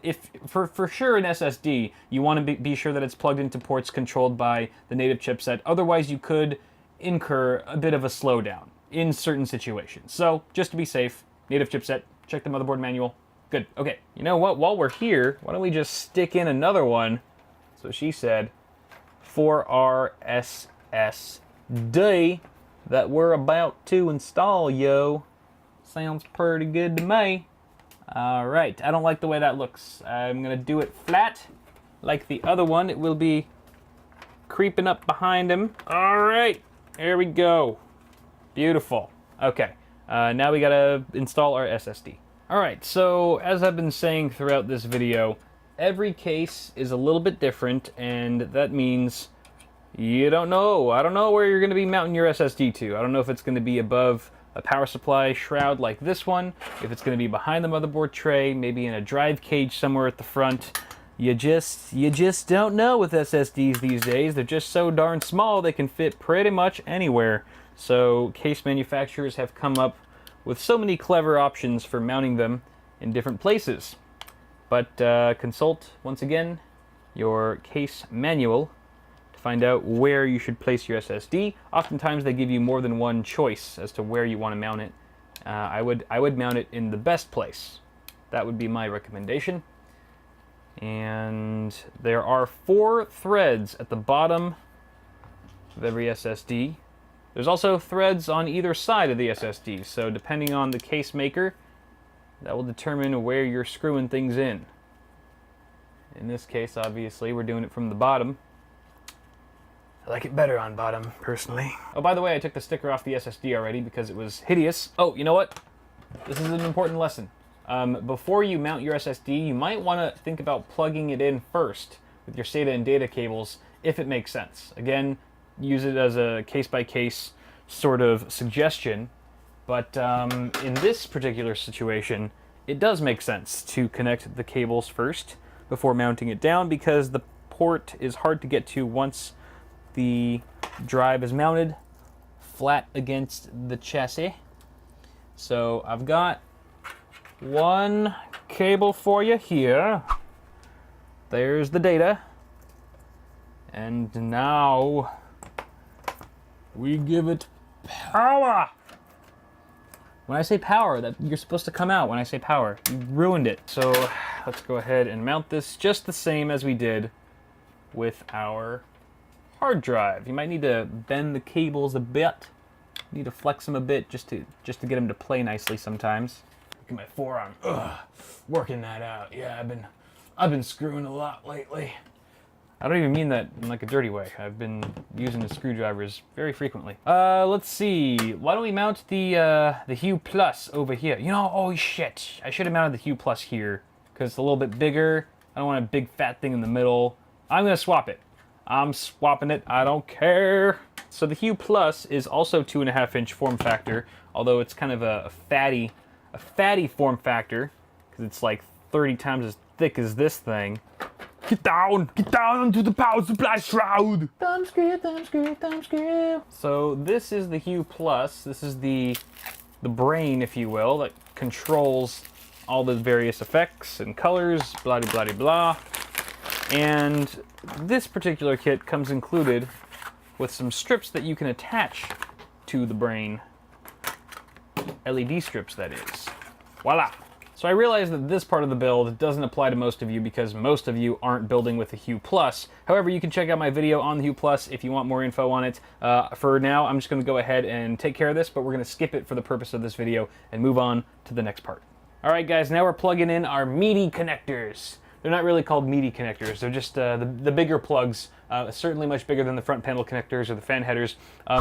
If for sure an SSD, you want to be sure that it's plugged into ports controlled by the native chipset. Otherwise, you could incur a bit of a slowdown in certain situations. So, just to be safe, native chipset, check the motherboard manual. Good. Okay, you know what? While we're here, why don't we just stick in another one, so she said, for our SSD that we're about to install, yo. Sounds pretty good to me. Alright, I don't like the way that looks. I'm gonna do it flat, like the other one. It will be creeping up behind him. Alright, there we go. Beautiful. Okay, now we gotta install our SSD. Alright, so as I've been saying throughout this video, every case is a little bit different, and that means you don't know. I don't know where you're gonna be mounting your SSD to. I don't know if it's gonna be above a power supply shroud like this one, if it's gonna be behind the motherboard tray, maybe in a drive cage somewhere at the front. You just don't know with SSDs these days. They're just so darn small they can fit pretty much anywhere. So case manufacturers have come up with so many clever options for mounting them in different places. But consult, once again, your case manual to find out where you should place your SSD. Oftentimes they give you more than one choice as to where you want to mount it. I would mount it in the best place. That would be my recommendation. And there are 4 threads at the bottom of every SSD. There's also threads on either side of the SSD, so depending on the case maker, that will determine where you're screwing things in. In this case, obviously, we're doing it from the bottom. I like it better on bottom, personally. Oh, by the way, I took the sticker off the SSD already because it was hideous. Oh, you know what? This is an important lesson. Before you mount your SSD, you might want to think about plugging it in first with your SATA and data cables, if it makes sense. Again, use it as a case-by-case sort of suggestion, but in this particular situation, it does make sense to connect the cables first before mounting it down, because the port is hard to get to once the drive is mounted flat against the chassis. So I've got one cable for you here. There's the data. And now we give it power. When I say power, that you're supposed to come out when I say power. You ruined it. So let's go ahead and mount this just the same as we did with our hard drive. You might need to bend the cables a bit Need to flex them a bit just to get them to play nicely sometimes. Look at my forearm. Ugh, working that out. Yeah, I've been screwing a lot lately. I don't even mean that in like a dirty way. I've been using the screwdrivers very frequently. Let's see. Why don't we mount the Hue Plus over here? You know, oh shit. I should have mounted the Hue Plus here because it's a little bit bigger. I don't want a big fat thing in the middle. I'm gonna swap it. I'm swapping it. I don't care. So the Hue Plus is also 2.5-inch form factor, although it's kind of a fatty form factor because it's like 30 times as thick as this thing. Get down onto the power supply shroud. Thumb screw, thumb screw, thumb screw. So this is the Hue Plus. This is the brain, if you will, that controls all the various effects and colors, blah blah blah blah. And this particular kit comes included with some strips that you can attach to the brain. LED strips, that is. Voila. So I realize that this part of the build doesn't apply to most of you because most of you aren't building with the Hue Plus. However, you can check out my video on the Hue Plus if you want more info on it. For now, I'm just going to go ahead and take care of this, but we're going to skip it for the purpose of this video and move on to the next part. All right, guys, now we're plugging in our meaty connectors. They're not really called meaty connectors. They're just the bigger plugs, certainly much bigger than the front panel connectors or the fan headers.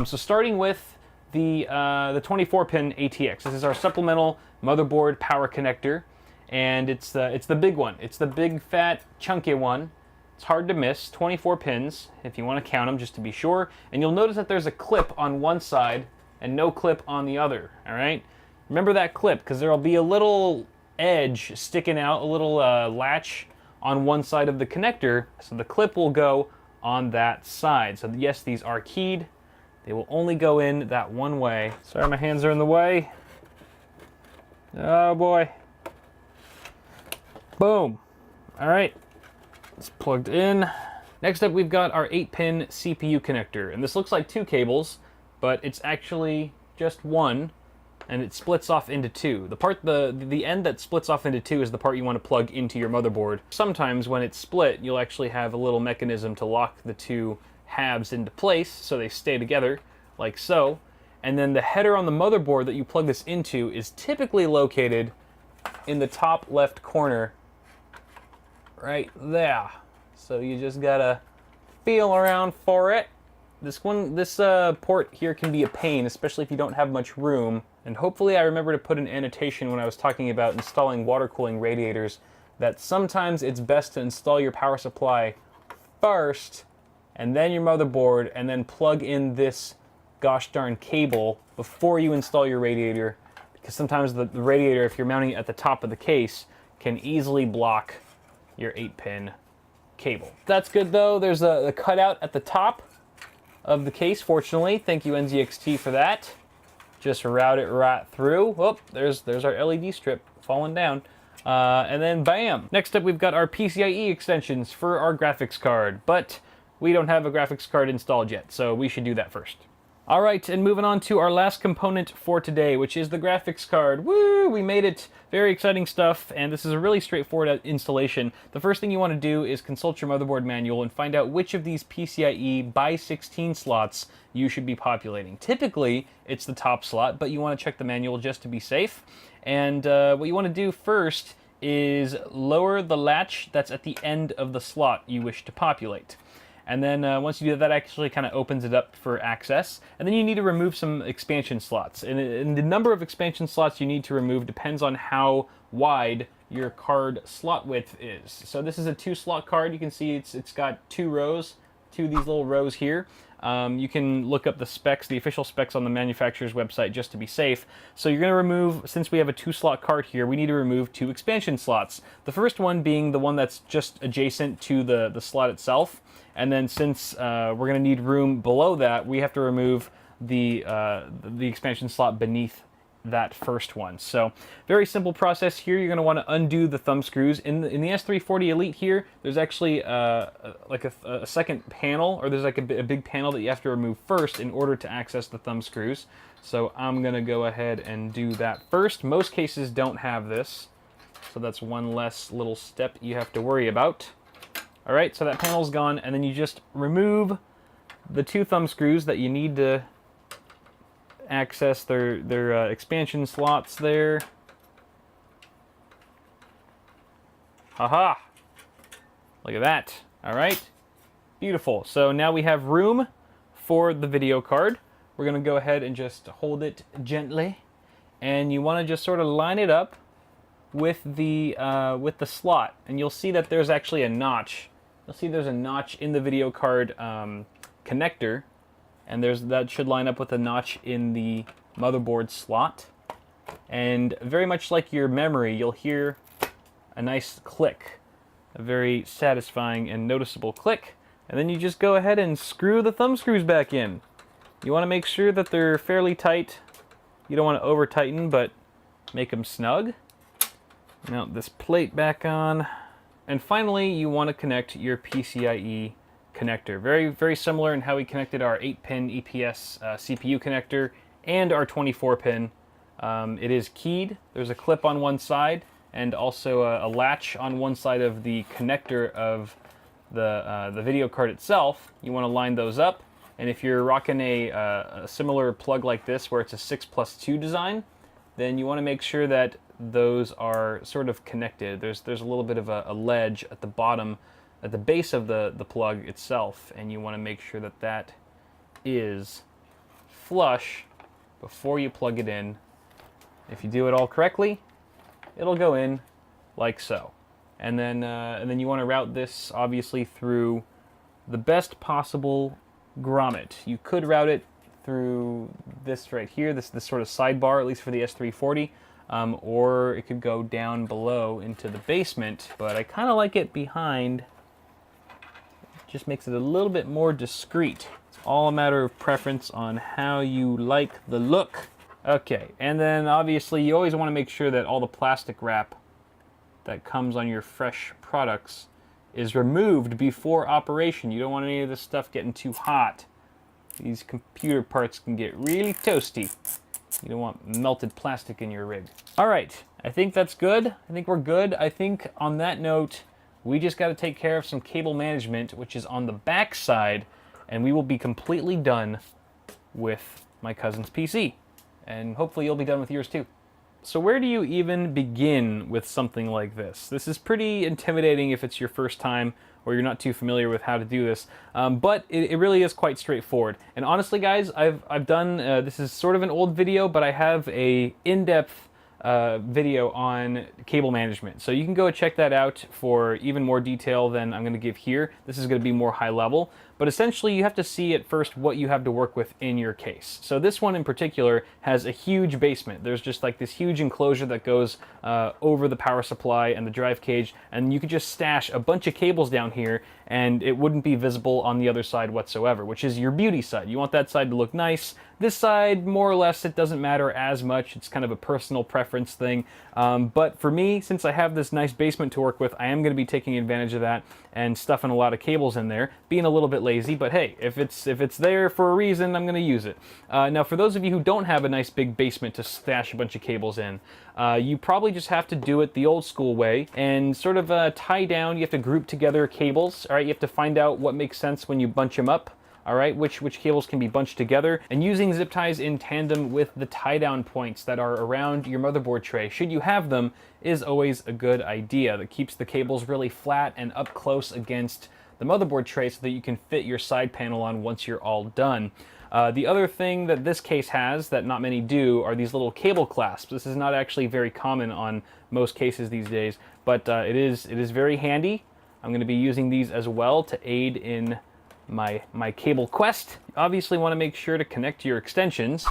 So starting with the 24-pin ATX. This is our supplemental motherboard power connector, and it's the big one. It's the big, fat, chunky one. It's hard to miss. 24 pins, if you want to count them, just to be sure. And you'll notice that there's a clip on one side and no clip on the other. All right. Remember that clip, because there'll be a little edge sticking out, a little latch on one side of the connector, so the clip will go on that side. So yes, these are keyed. They will only go in that one way. Sorry, my hands are in the way. Oh boy. Boom. All right, it's plugged in. Next up, we've got our 8-pin CPU connector, and this looks like 2 cables, but it's actually just one, and it splits off into 2. The end that splits off into 2 is the part you want to plug into your motherboard. Sometimes when it's split, you'll actually have a little mechanism to lock the 2 halves into place so they stay together, like so. And then the header on the motherboard that you plug this into is typically located in the top left corner, right there. So you just gotta feel around for it. This port here can be a pain, especially if you don't have much room. And hopefully I remember to put an annotation when I was talking about installing water cooling radiators that sometimes it's best to install your power supply first, and then your motherboard, and then plug in this gosh darn cable before you install your radiator, because sometimes the radiator, if you're mounting it at the top of the case, can easily block your 8-pin cable. That's good though. There's a cutout at the top of the case, fortunately. Thank you, NZXT, for that. Just route it right through. Oh, there's our LED strip falling down. And then bam. Next up, we've got our PCIe extensions for our graphics card, but we don't have a graphics card installed yet, so we should do that first. All right, and moving on to our last component for today, which is the graphics card. Woo, we made it. Very exciting stuff, and this is a really straightforward installation. The first thing you want to do is consult your motherboard manual and find out which of these PCIe by 16 slots you should be populating. Typically, it's the top slot, but you want to check the manual just to be safe. And what you want to do first is lower the latch that's at the end of the slot you wish to populate. And then once you do that, that actually kind of opens it up for access. And then you need to remove some expansion slots. And the number of expansion slots you need to remove depends on how wide your card slot width is. So this is a 2-slot card. You can see it's got 2 rows, 2 of these little rows here. You can look up the specs, the official specs on the manufacturer's website just to be safe. So you're going to remove, since we have a 2-slot card here, we need to remove 2 expansion slots. The first one being the one that's just adjacent to the slot itself. And then since we're going to need room below that, we have to remove the expansion slot beneath that first one. So very simple process here. You're going to want to undo the thumb screws. In the S340 Elite here, there's actually like a second panel, or there's like a big panel that you have to remove first in order to access the thumb screws. So I'm going to go ahead and do that first. Most cases don't have this, so that's one less little step you have to worry about. All right, so that panel's gone, and then you just remove the 2 thumb screws that you need to access their expansion slots there. Haha! Look at that. All right. Beautiful. So now we have room for the video card. We're going to go ahead and just hold it gently. And you want to just sort of line it up with the slot. And you'll see that there's actually a notch. You'll see there's a notch in the video card connector. And that should line up with a notch in the motherboard slot. And very much like your memory, you'll hear a nice click. A very satisfying and noticeable click. And then you just go ahead and screw the thumb screws back in. You want to make sure that they're fairly tight. You don't want to over tighten, but make them snug. Mount this plate back on. And finally, you want to connect your PCIe connector. Very, very similar in how we connected our 8-pin EPS CPU connector and our 24-pin. It is keyed. There's a clip on one side and also a latch on one side of the connector of the video card itself. You want to line those up. And if you're rocking a similar plug like this where it's a 6+2 design, then you want to make sure that those are sort of connected. There's a little bit of a ledge at the bottom, at the base of the plug itself, and you want to make sure that that is flush before you plug it in. If you do it all correctly, it'll go in like so. And then you want to route this obviously through the best possible grommet. You could route it through this right here, this sort of sidebar, at least for the S340, or it could go down below into the basement, but I kind of like it behind. It just makes it a little bit more discreet. It's all a matter of preference on how you like the look. Okay, and then obviously you always want to make sure that all the plastic wrap that comes on your fresh products is removed before operation. You don't want any of this stuff getting too hot. These computer parts can get really toasty. You don't want melted plastic in your rig. All right, I think that's good. I think we're good. I think on that note, we just got to take care of some cable management, which is on the back side, and we will be completely done with my cousin's PC. And hopefully you'll be done with yours too. So where do you even begin with something like this? This is pretty intimidating if it's your first time or you're not too familiar with how to do this, but it really is quite straightforward. And honestly, guys, I've done, this is sort of an old video, but I have a in-depth video on cable management. So you can go check that out for even more detail than I'm going to give here. This is going to be more high level. But essentially, you have to see at first what you have to work with in your case. So this one in particular has a huge basement. There's just like this huge enclosure that goes over the power supply and the drive cage, and you could just stash a bunch of cables down here and it wouldn't be visible on the other side whatsoever, which is your beauty side. You want that side to look nice. This side, more or less, it doesn't matter as much. It's kind of a personal preference thing. But for me, since I have this nice basement to work with, I am going to be taking advantage of that and stuffing a lot of cables in there, being a little bit lazy, but hey, if it's there for a reason, I'm going to use it. Now, for those of you who don't have a nice big basement to stash a bunch of cables in, you probably just have to do it the old school way and sort of tie down. You have to group together cables, all right? You have to find out what makes sense when you bunch them up. All right, which cables can be bunched together, and using zip ties in tandem with the tie down points that are around your motherboard tray, should you have them, is always a good idea. That keeps the cables really flat and up close against the motherboard tray so that you can fit your side panel on once you're all done. The other thing that this case has that not many do are these little cable clasps. This is not actually very common on most cases these days, but it is very handy. I'm going to be using these as well to aid in my cable quest. You obviously want to make sure to connect your extensions,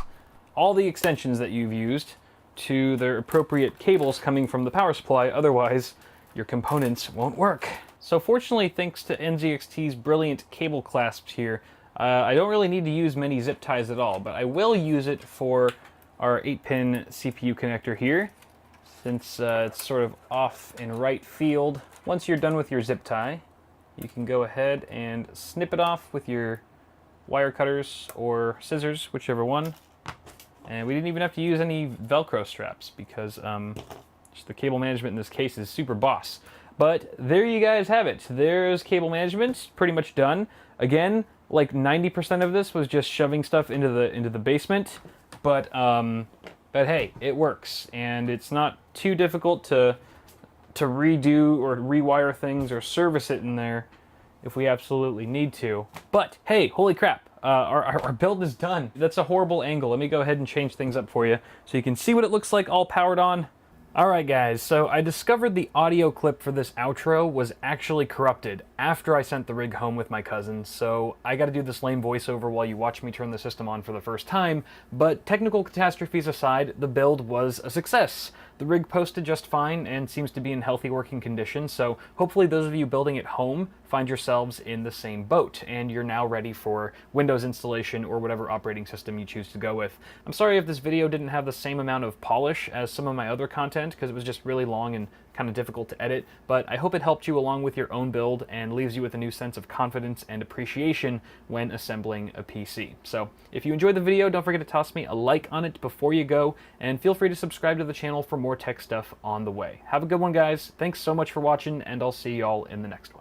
all the extensions that you've used, to their appropriate cables coming from the power supply, otherwise your components won't work. So fortunately, thanks to NZXT's brilliant cable clasps here, I don't really need to use many zip ties at all, but I will use it for our 8-pin CPU connector here, since it's sort of off in right field. Once you're done with your zip tie, you can go ahead and snip it off with your wire cutters or scissors, whichever one. And we didn't even have to use any Velcro straps because just the cable management in this case is super boss. But there you guys have it. There's cable management, pretty much done. Again, like 90% of this was just shoving stuff into the basement. But hey, it works, and it's not too difficult to redo or rewire things or service it in there if we absolutely need to. But hey, holy crap, our build is done. That's a horrible angle. Let me go ahead and change things up for you so you can see what it looks like all powered on. Alright guys, so I discovered the audio clip for this outro was actually corrupted after I sent the rig home with my cousin, so I gotta do this lame voiceover while you watch me turn the system on for the first time, but technical catastrophes aside, the build was a success. The rig posted just fine and seems to be in healthy working condition, so hopefully those of you building at home find yourselves in the same boat, and you're now ready for Windows installation or whatever operating system you choose to go with. I'm sorry if this video didn't have the same amount of polish as some of my other content, because it was just really long and kind of difficult to edit, but I hope it helped you along with your own build and leaves you with a new sense of confidence and appreciation when assembling a PC. So if you enjoyed the video, don't forget to toss me a like on it before you go, and feel free to subscribe to the channel for more tech stuff on the way. Have a good one, guys. Thanks so much for watching, and I'll see y'all in the next one.